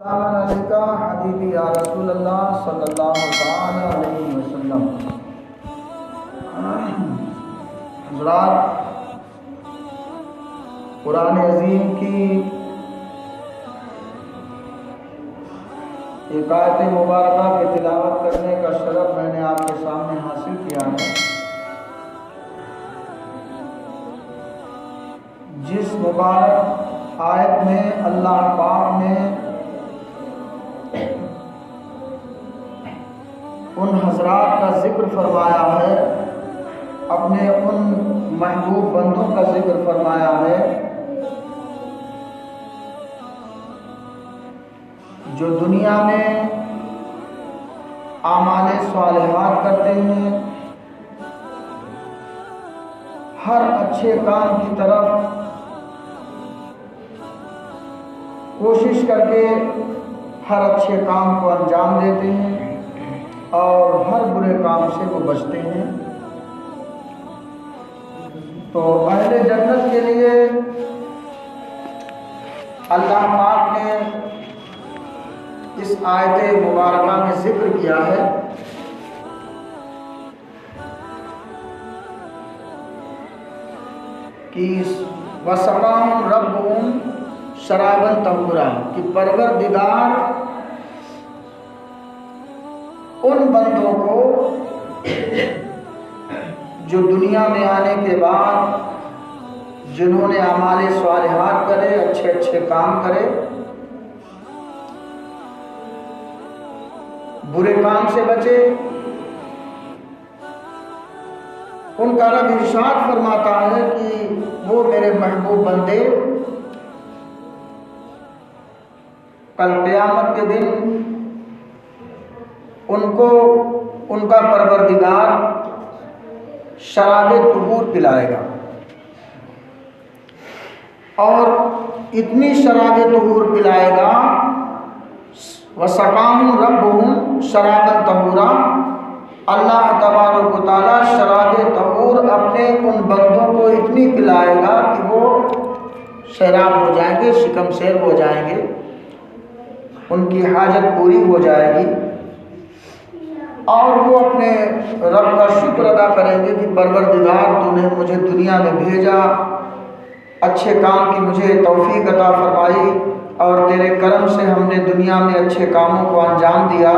हबीबी या रसूलल्लाह सल्लल्लाहु तआला अलैहि वसल्लम। हज़रात, कुरान अज़ीम की एक आयत मुबारका की तिलावत करने का शरफ मैंने आपके सामने हासिल किया है, जिस मुबारक आयत में अल्लाह पाक ने उन हजरात का जिक्र फरमाया है, अपने उन महबूब बंदों का जिक्र फरमाया है जो दुनिया में आमाले स्वालिहात करते हैं, हर अच्छे काम की तरफ कोशिश करके हर अच्छे काम को अंजाम देते हैं और हर बुरे काम से वो बचते हैं। तो अहले जन्नत के लिए अल्लाह पाक ने इस आयत मुबारका में जिक्र किया है कि वसक़ाहुम रब्बुहुम शराबन तहुरा, कि परवरदिगार उन बंदों को जो दुनिया में आने के बाद जिन्होंने आमाले स्वालिहात करे, अच्छे अच्छे काम करे, बुरे काम से बचे, उनका रब इरशाद फरमाता है कि वो मेरे महबूब बंदे कल क़यामत के दिन उनको उनका परवरदिगार शराबे तुहूर पिलाएगा, और इतनी शराबे तुहूर पिलाएगा, वसक़ाहुम रब्बुहुम शराबन तहूरा, अल्लाह तबारक व तआला शराबे तहूर अपने उन बंदों को इतनी पिलाएगा कि वो शराब हो जाएंगे, शिकम शेर हो जाएंगे, उनकी हाजत पूरी हो जाएगी और वो अपने रब का शुक्र अदा करेंगे कि परवरदिगार तूने मुझे दुनिया में भेजा, अच्छे काम की मुझे तौफीक अता फरमाई और तेरे करम से हमने दुनिया में अच्छे कामों को अंजाम दिया,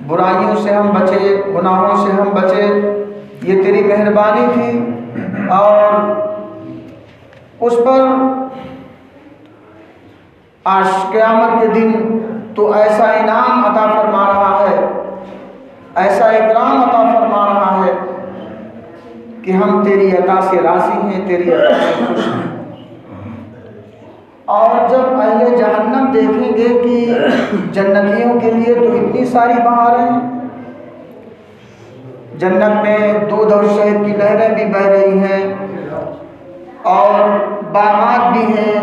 बुराइयों से हम बचे, गुनाहों से हम बचे, ये तेरी मेहरबानी थी। और उस पर आज क़यामत के दिन तो ऐसा इनाम अता फरमा रहा है, ऐसा इकराम अता फरमा रहा है कि हम तेरी अता से राज़ी हैं, तेरी अता से खुश हैं। और जब अहले जहन्नम देखेंगे कि जन्नतियों के लिए तो इतनी सारी बहारें हैं, जन्नत में दूध और शहद की नहरें भी बह रही हैं और बागात भी हैं,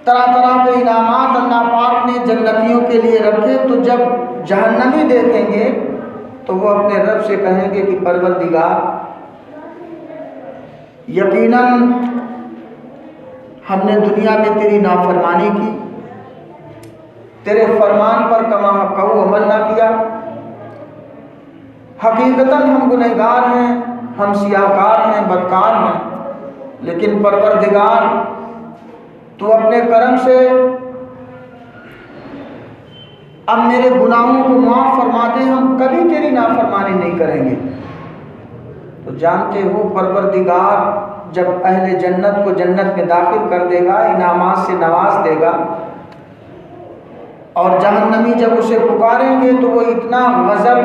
तरह तरह के इनामात अल्लाह पाक ने जन्नतियों के लिए रखे। तो जब जहन्नमी देखेंगे तो वो अपने रब से कहेंगे कि परवरदिगार, यकीनन हमने दुनिया में तेरी नाफरमानी की, तेरे फरमान पर कमा कहू अमल ना किया, हकीकतन हम गुनहगार हैं, हम सियाहकार हैं, बदकार हैं, लेकिन परवरदिगार तू अपने करम से अब मेरे गुनाहों को माफ़ फरमा दे, हम कभी तेरी नाफरमानी नहीं करेंगे। तो जानते हो परवरदिगार जब अहले जन्नत को जन्नत में दाखिल कर देगा, इनामात से नवाज देगा, और जहन्नमी जब उसे पुकारेंगे तो वो इतना गज़ब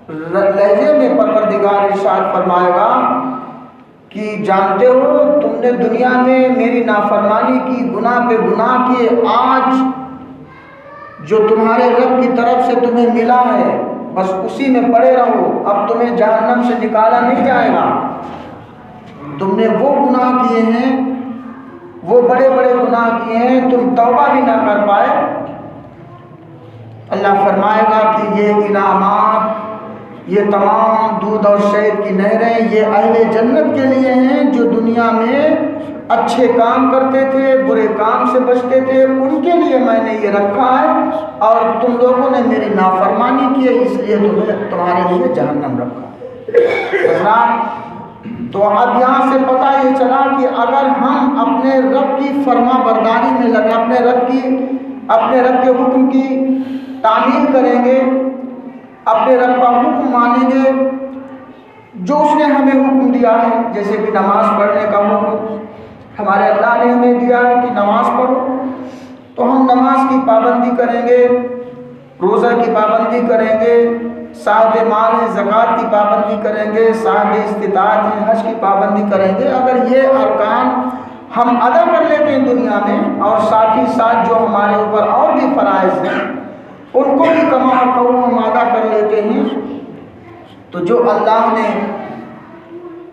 लहजे में परवरदिगार इरशाद फरमाएगा कि जानते हो तुमने दुनिया में मेरी नाफरमानी की, गुनाह पे गुनाह किए, आज जो तुम्हारे रब की तरफ से तुम्हें मिला है बस उसी में पड़े रहो, अब तुम्हें जहन्नम से निकाला नहीं जाएगा। तुमने वो गुनाह किए हैं, वो बड़े बड़े गुनाह किए हैं, तुम तौबा भी ना कर पाए। अल्लाह फरमाएगा कि ये इनामात, ये तमाम दूध और शहद की नहरें ये अहले जन्नत के लिए हैं जो दुनिया में अच्छे काम करते थे, बुरे काम से बचते थे, उनके लिए मैंने ये रखा है, और तुम लोगों ने मेरी नाफरमानी की है, इसलिए तुम्हारे लिए जहन्नम रखा है। तो अब यहाँ से पता ये चला कि अगर हम अपने रब की फर्मा बरदारी में लगे, अपने रब के हुक्म की तामील करेंगे, अपने रब का हुक्म मानेंगे, जो उसने हमें हुक्म दिया है, जैसे कि नमाज पढ़ने का हुक्म हमारे अल्लाह ने हमें दिया है कि नमाज पढ़ो, तो हम नमाज की पाबंदी करेंगे, रोज़ा की पाबंदी करेंगे, साहिब माल है ज़कात की पाबंदी करेंगे, साहिब इस्तिताअत है हज की पाबंदी करेंगे। अगर ये अरकान हम अदा कर लेते हैं दुनिया में, और साथ ही साथ जो हमारे ऊपर और भी फ़राइज़ हैं उनको भी कमा कौम हम अदा कर लेते हैं, तो जो अल्लाह ने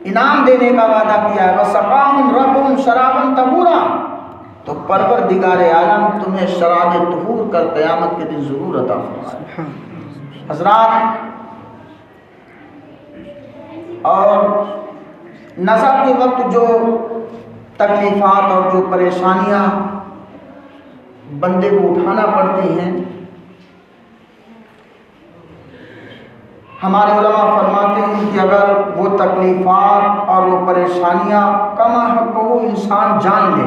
इनाम देने का वादा किया है, वसक़ाहुम रब्बुहुम शराबन तहूरा, तो परवरदिगार आलम तुम्हें शराब तहूर कर क़यामत के दिन ज़रूर अता फरमाए। हज़रात, और नज़ा के वक्त जो तकलीफ़ात और जो परेशानियाँ बंदे को उठाना पड़ती हैं, हमारे उलमा फरमाते हैं कि अगर वो तकलीफ़ात और वो परेशानियाँ कम हक़ इंसान जान ले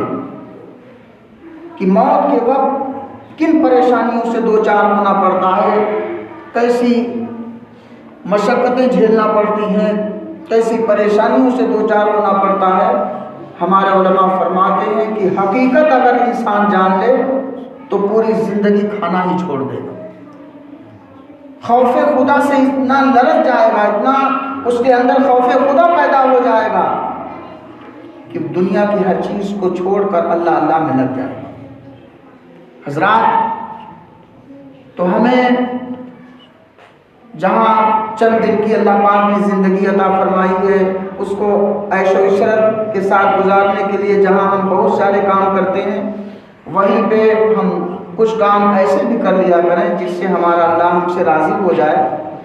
कि मौत के वक्त किन परेशानियों से दो चार होना पड़ता है, कैसी मशक्क़तें झेलना पड़ती हैं, कैसी परेशानियों से दो चार होना पड़ता है, हमारे उलमा फरमाते हैं कि हकीकत अगर इंसान जान ले तो पूरी ज़िंदगी खाना ही छोड़ देगा। खौफ खुदा से इतना लरज़ जाएगा, इतना उसके अंदर खौफ खुदा पैदा हो जाएगा कि दुनिया की हर चीज़ को छोड़कर अल्लाह अल्लाह में लग जाएगा। हज़रात, तो हमें जहाँ चंद दिन की अल्लाह पाक ने ज़िंदगी अता फरमाई है, उसको ऐशो इशरत के साथ गुजारने के लिए जहाँ हम बहुत सारे काम करते हैं, वहीं पे हम कुछ काम ऐसे भी कर लिया करें जिससे हमारा अल्लाह हमसे राज़ी हो जाए।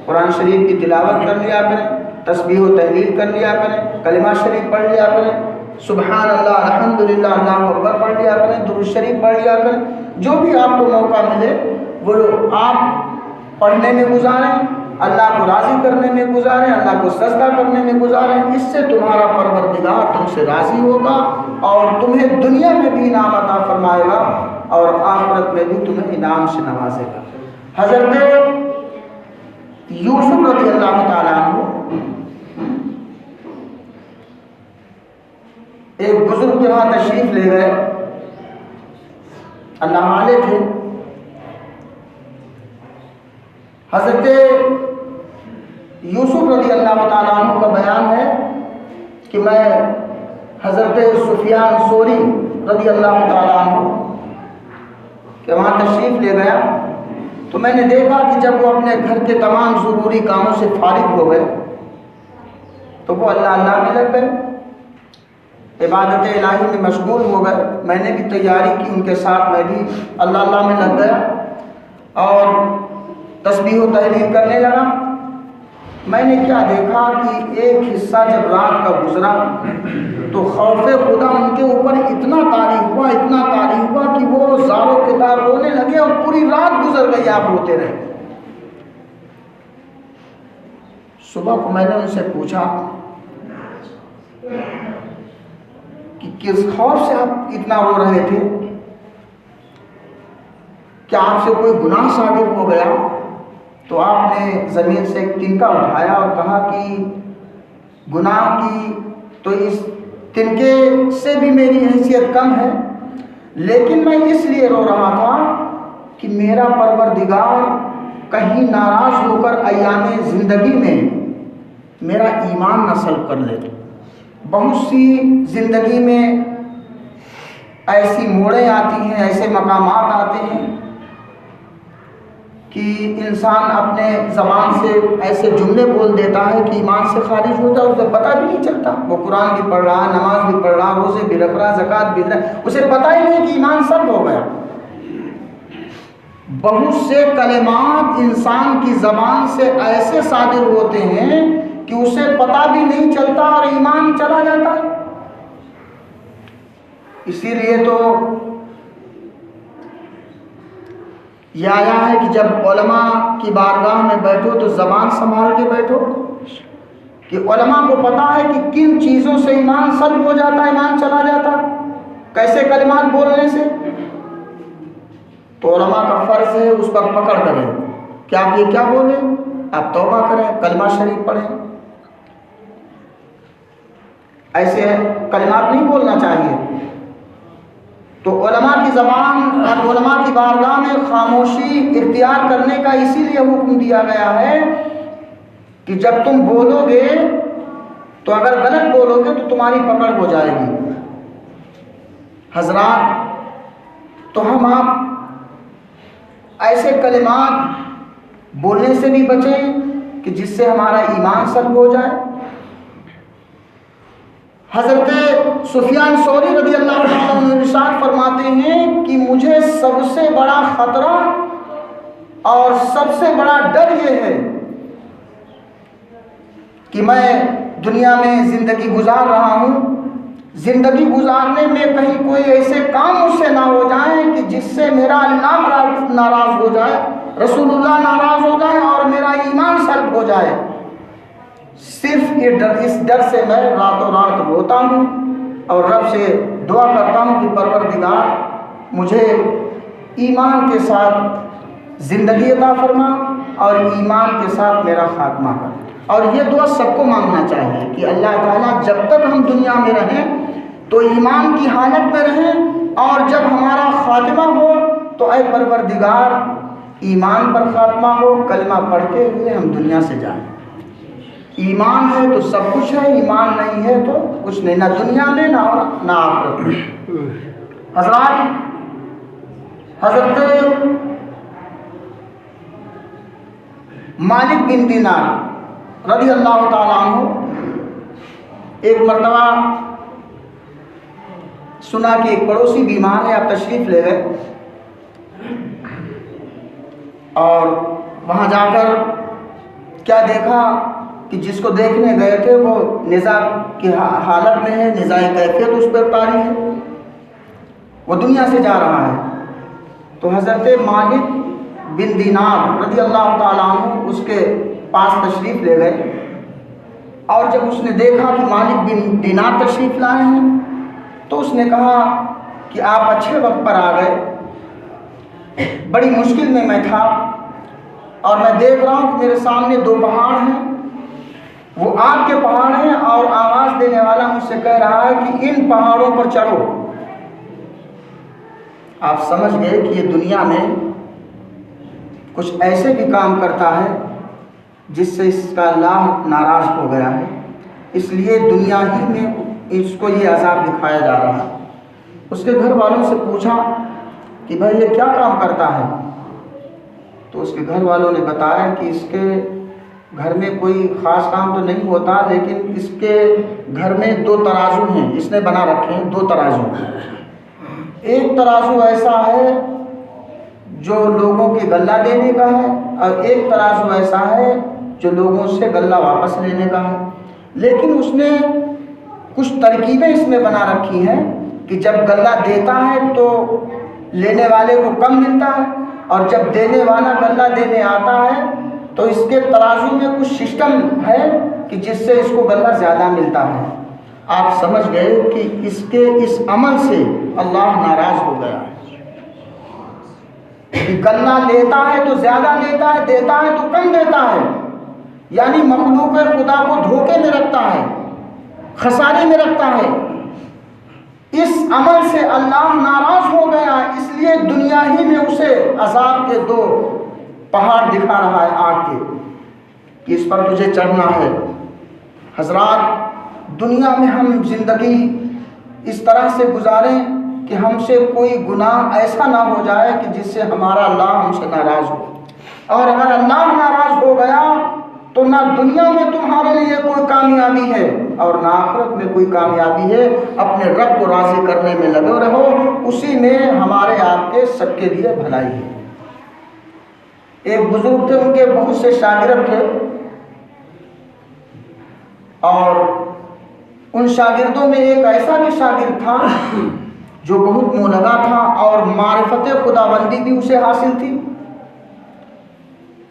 कुरान शरीफ की तिलावत कर लिया करें, तस्बीह व तहलील कर लिया करें, कलिमा शरीफ पढ़ लिया करें, सुबहान अल्लाह, अल्हम्दुलिल्लाह, अल्लाहु अकबर पढ़ लिया करें, दुरूद शरीफ पढ़ लिया करें। जो भी आपको मौका मिले वो आप पढ़ने में गुजारें, अल्लाह को राज़ी करने में गुजारें, अल्लाह को सजदा करने में गुजारें। इससे तुम्हारा परवरदिगार तुमसे राज़ी होगा और तुम्हें दुनिया में भी इनाम अता फरमाएगा और आखिरत में भी तुम्हें इनाम से नवाजेगा। हज़रत यूसुफ रज़ी अल्लाह ताला अन्हु एक बुजुर्ग के वहाँ तशरीफ़ ले गए, अल्लाह वाले थे। हज़रत यूसुफ रज़ी अल्लाह ताला अन्हु का बयान है कि मैं हज़रत सुफियान सोरी रज़ी अल्लाह ताला अन्हु के वहाँ तशरीफ़ ले गया, तो मैंने देखा कि जब वो अपने घर के तमाम ज़रूरी कामों से फारिग हो गए तो वो अल्लाह अल्लाह में लग गए, इबादत इलाही में मशगूल हो गए। मैंने भी तैयारी की उनके साथ, मैं भी अल्लाह अल्लाह में लग गया और तस्बीह व तहलील करने लगा। मैंने क्या देखा कि एक हिस्सा जब रात का गुजरा तो खौफ खुदा उनके ऊपर इतना तारी हुआ कि वो ज़ारो के तार रोने लगे और पूरी रात गुजर गई, आप रोते रहे। सुबह को मैंने उनसे पूछा कि किस खौफ से आप इतना रो रहे थे, क्या आपसे कोई गुनाह साबित हो गया? तो आपने ज़मीन से एक तिनका उठाया और कहा कि गुनाह की तो इस तिनके से भी मेरी हैसियत कम है, लेकिन मैं इसलिए रो रहा था कि मेरा परवरदिगार कहीं नाराज़ होकर अय्यामे ज़िंदगी में मेरा ईमान न सल्ब कर ले। बहुत सी ज़िंदगी में ऐसी मोड़ें आती हैं, ऐसे मकामात आते हैं कि इंसान अपने ज़बान से ऐसे जुमले बोल देता है कि ईमान से खारिज होता है, उसे पता भी नहीं चलता। वो कुरान भी पढ़ रहा है, नमाज भी पढ़ रहा, रोज़े भी रख रहा, ज़कात भी दे रहा, उसे पता ही नहीं कि ईमान सब हो गया। बहुत से कलिमात इंसान की ज़बान से ऐसे सादिर होते हैं कि उसे पता भी नहीं चलता और ईमान चला जाता है। इसीलिए तो यह आया है कि जब उलमा की बारगाह में बैठो तो ज़बान संभाल के बैठो, कि उलमा को पता है कि किन चीज़ों से ईमान सल्ब हो जाता है, ईमान चला जाता, कैसे कलिमात बोलने से। तो उलमा का फ़र्ज़ है उस पर पकड़ करें कि आप ये क्या बोले, आप तौबा करें, कलिमा शरीफ पढ़ें। ऐसे कलिमात नहीं बोलना चाहिए। तो उलमा की ज़बान और उलमा की बारगाह में खामोशी इख्तियार करने का इसीलिए हुक्म दिया गया है कि जब तुम बोलोगे तो अगर गलत बोलोगे तो तुम्हारी पकड़ हो जाएगी। हजरात, तो हम आप ऐसे कलिमात बोलने से भी बचें कि जिससे हमारा ईमान सल्ब हो जाए। हज़रत सुफियान सौरी रज़ी अल्लाह अन्हु इरशाद फरमाते हैं कि मुझे सबसे बड़ा ख़तरा और सबसे बड़ा डर ये है कि मैं दुनिया में ज़िंदगी गुजार रहा हूँ, ज़िंदगी गुजारने में कहीं कोई ऐसे काम मुझसे ना हो जाए कि जिससे मेरा अल्लाह नाराज़ हो जाए, रसूलुल्लाह नाराज़ हो जाए और मेरा ईमान सल्ब हो जाए। सिर्फ ये डर, इस डर से मैं रातों रात रोता हूँ और रब से दुआ करता हूँ कि परवरदिगार मुझे ईमान के साथ ज़िंदगी अता फरमा और ईमान के साथ मेरा खात्मा कर। और ये दुआ सबको मांगना चाहिए कि अल्लाह ताला जब तक हम दुनिया में रहें तो ईमान की हालत में रहें, और जब हमारा खात्मा हो तो ऐ परवरदिगार ईमान पर खात्मा हो, कलमा पढ़ते हुए हम दुनिया से जाएं। ईमान है तो सब कुछ है, ईमान नहीं है तो कुछ नहीं, ना दुनिया में ना आखिरत में। हज़रात, हज़रत मालिक बिन दीनार रज़ी अल्लाह ताला अन्हु एक मर्तबा सुना कि एक पड़ोसी बीमार है, आप तशरीफ़ ले गए और वहाँ जाकर क्या देखा कि जिसको देखने गए थे वो निज़ा की हालत में है, निज़ाए कैफियत उस पर तारी है, वो दुनिया से जा रहा है। तो हज़रत मालिक बिन दीनार रज़ी अल्लाह ताला अन्हु उसके पास तशरीफ़ ले गए और जब उसने देखा कि मालिक बिन दीनार तशरीफ़ लाए हैं तो उसने कहा कि आप अच्छे वक्त पर आ गए, बड़ी मुश्किल में मैं था और मैं देख रहा हूँ कि मेरे सामने दो पहाड़ हैं, वो आग के पहाड़ हैं और आवाज़ देने वाला मुझसे कह रहा है कि इन पहाड़ों पर चढ़ो। आप समझ गए कि ये दुनिया में कुछ ऐसे भी काम करता है जिससे इसका अल्लाह नाराज़ हो गया है, इसलिए दुनिया ही में इसको ये अज़ाब दिखाया जा रहा है। उसके घर वालों से पूछा कि भाई ये क्या काम करता है, तो उसके घर वालों ने बताया कि इसके घर में कोई ख़ास काम तो नहीं होता, लेकिन इसके घर में दो तराजू हैं, इसने बना रखे हैं दो तराजू। एक तराजू ऐसा है जो लोगों के गल्ला देने का है और एक तराजू ऐसा है जो लोगों से गल्ला वापस लेने का है। लेकिन उसने कुछ तरकीबें इसमें बना रखी हैं कि जब गल्ला देता है तो लेने वाले को कम मिलता है और जब देने वाला गल्ला देने आता है तो इसके तराजू में कुछ सिस्टम है कि जिससे इसको गल्ला ज़्यादा मिलता है। आप समझ गए कि इसके इस अमल से अल्लाह नाराज़ हो गया है कि गल्ला लेता है तो ज़्यादा लेता है, देता है तो कम देता है, यानी मखलूक खुदा को धोखे में रखता है, खसारे में रखता है। इस अमल से अल्लाह नाराज़ हो गया, इसलिए दुनिया ही में उसे अज़ाब के दो पहाड़ दिखा रहा है आग के कि इस पर तुझे चढ़ना है। हज़रात, दुनिया में हम ज़िंदगी इस तरह से गुजारें कि हमसे कोई गुनाह ऐसा ना हो जाए कि जिससे हमारा अल्लाह हमसे नाराज़ हो, और अगर अल्लाह नाराज़ हो गया तो ना दुनिया में तुम्हारे लिए कोई कामयाबी है और ना आखिरत में कोई कामयाबी है। अपने रब को राज़ी करने में लगे रहो, उसी में हमारे आपके सबके लिए भलाई है। एक बुजुर्ग थे, उनके बहुत से शागिर्द थे और उन शागिर्दों में एक ऐसा भी शागिर्द था जो बहुत मुँहलगा था और मारिफत खुदाबंदी भी उसे हासिल थी,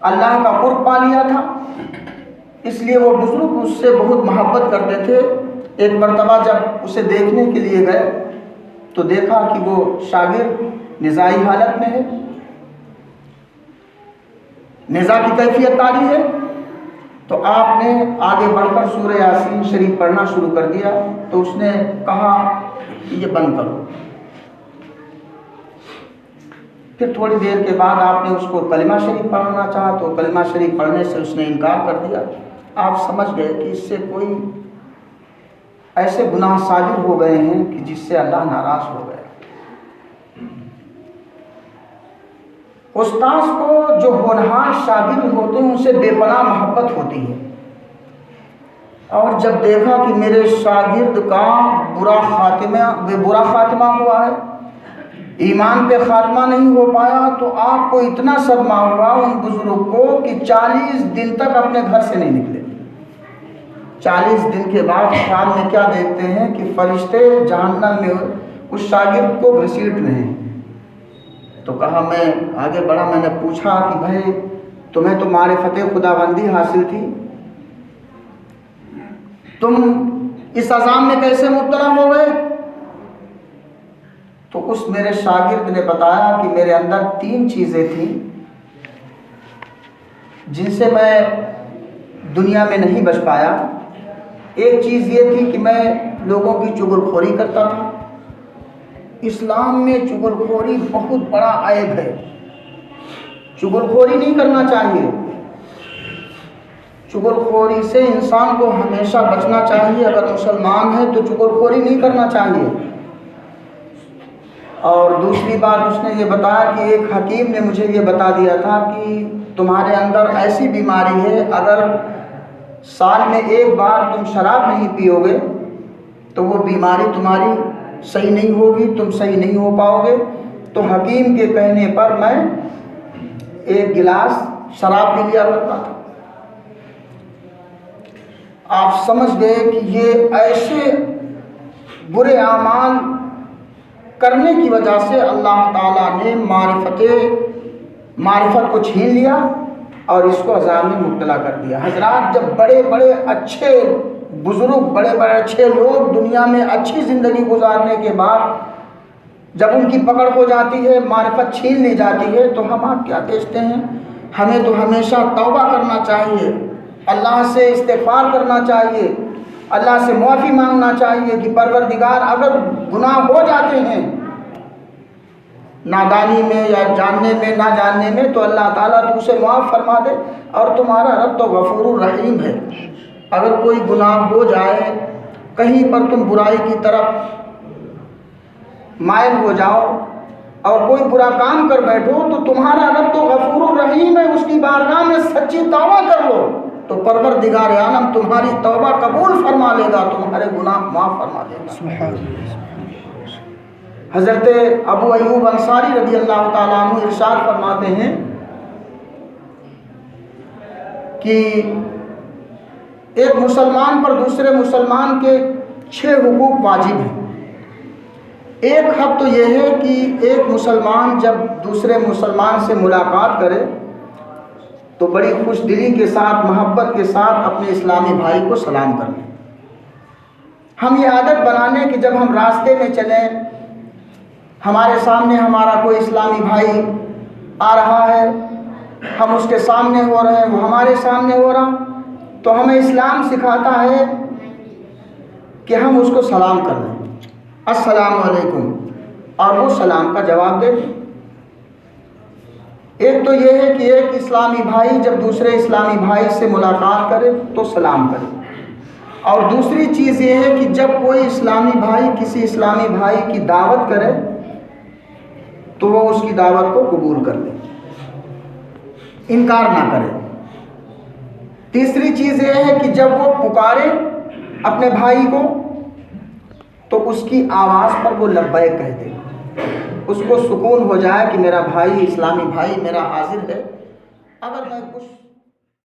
अल्लाह का कुर्ब पा लिया था, इसलिए वो बुजुर्ग उससे बहुत मोहब्बत करते थे। एक मरतबा जब उसे देखने के लिए गए तो देखा कि वो शागिर्द निज़ाई हालत में है, निज़ा की कैफियत तारी है। तो आपने आगे बढ़कर सूरह यासीन शरीफ पढ़ना शुरू कर दिया। तो उसने कहा कि ये बंद करो। फिर थोड़ी देर के बाद आपने उसको कलिमा शरीफ पढ़ना चाहा तो कलिमा शरीफ पढ़ने से उसने इनकार कर दिया। आप समझ गए कि इससे कोई ऐसे गुनाह साजिर हो गए हैं कि जिससे अल्लाह नाराज़ हो गया। उस्ताद को जो होनहार शागिर्द होते हैं उनसे बेपनाह मोहब्बत होती है। और जब देखा कि मेरे शागिर्द का बुरा खातिमा हुआ है, ईमान पे खात्मा नहीं हो पाया, तो आपको इतना सदमा हुआ उन बुजुर्ग को कि 40 दिन तक अपने घर से नहीं निकले। 40 दिन के बाद ख्वाब में क्या देखते हैं कि फरिश्ते जहन्नम में उस शागिर्द को घसीट रहे हैं। तो कहा, मैं आगे बढ़ा, मैंने पूछा कि भाई तुम्हें तो मारिफत खुदाबंदी हासिल थी, तुम इस अज़ाम में कैसे मुब्तला हो गए? तो उस मेरे शागिर्द ने बताया कि मेरे अंदर 3 चीज़ें थीं जिनसे मैं दुनिया में नहीं बच पाया। एक चीज़ ये थी कि मैं लोगों की चुगलखोरी करता था। इस्लाम में चुगलखोरी बहुत बड़ा ऐब है। चुगलखोरी नहीं करना चाहिए। चुगलखोरी से इंसान को हमेशा बचना चाहिए। अगर मुसलमान है तो चुगलखोरी नहीं करना चाहिए। और दूसरी बात उसने ये बताया कि एक हकीम ने मुझे ये बता दिया था कि तुम्हारे अंदर ऐसी बीमारी है, अगर साल में एक बार तुम शराब नहीं पियोगे तो वो बीमारी तुम्हारी सही नहीं होगी, तुम सही नहीं हो पाओगे। तो हकीम के कहने पर मैं एक गिलास शराब पी लिया करता था। आप समझ गए कि ये ऐसे बुरे आमाल करने की वजह से अल्लाह ताला ने मारिफत को छीन लिया और इसको अज़ाब में मुब्तला कर दिया। हजरात, जब बड़े बड़े अच्छे बुज़ुर्ग, बड़े बड़े अच्छे लोग दुनिया में अच्छी ज़िंदगी गुजारने के बाद जब उनकी पकड़ हो जाती है, मारिफत छीन ली जाती है, तो हम आप क्या देखते हैं? हमें तो हमेशा तौबा करना चाहिए, अल्लाह से इस्तिग़फ़ार करना चाहिए, अल्लाह से माफ़ी मांगना चाहिए कि परवरदिगार, अगर गुनाह हो जाते हैं नादानी में या जानने में ना जानने में, तो अल्लाह ताला तो उसे माफ़ फरमा दे। और तुम्हारा रब तो गफूरुर रहीम है। अगर कोई गुनाह हो जाए, कहीं पर तुम बुराई की तरफ मायल हो जाओ और कोई बुरा काम कर बैठो, तो तुम्हारा रब तो गफूरुर रहीम है, उसकी बारगाह में सच्ची तौबा कर लो तो परवरदिगार आलम तुम्हारी तौबा कबूल फरमा लेगा, तुम्हारे गुनाह माफ़ फरमा देगा। हज़रत अबू अय्यूब अंसारी रज़ी अल्लाह ताला अन्हु इरशाद फरमाते हैं कि एक मुसलमान पर दूसरे मुसलमान के 6 हुकूक वाजिब हैं। एक हक तो यह है कि एक मुसलमान जब दूसरे मुसलमान से मुलाकात करे तो बड़ी खुश दिली के साथ, मोहब्बत के साथ अपने इस्लामी भाई को सलाम कर लें। हम ये आदत बना लें कि जब हम रास्ते में चलें, हमारे सामने हमारा कोई इस्लामी भाई आ रहा है, हम उसके सामने हो रहे हैं, वो हमारे सामने हो रहा, तो हमें इस्लाम सिखाता है कि हम उसको सलाम कर लें, अस्सलामु अलैकुम, और वो सलाम का जवाब दे। एक तो ये है कि एक इस्लामी भाई जब दूसरे इस्लामी भाई से मुलाकात करे तो सलाम करे, और दूसरी चीज़ ये है कि जब कोई इस्लामी भाई किसी इस्लामी भाई की दावत करे तो वो उसकी दावत को कबूल कर ले, इनकार ना करे। तीसरी चीज़ ये है कि जब वो पुकारे अपने भाई को तो उसकी आवाज़ पर वो लब्बैक कह दे, उसको सुकून हो जाए कि मेरा भाई, इस्लामी भाई मेरा हाजिर है। अगर मैं कुछ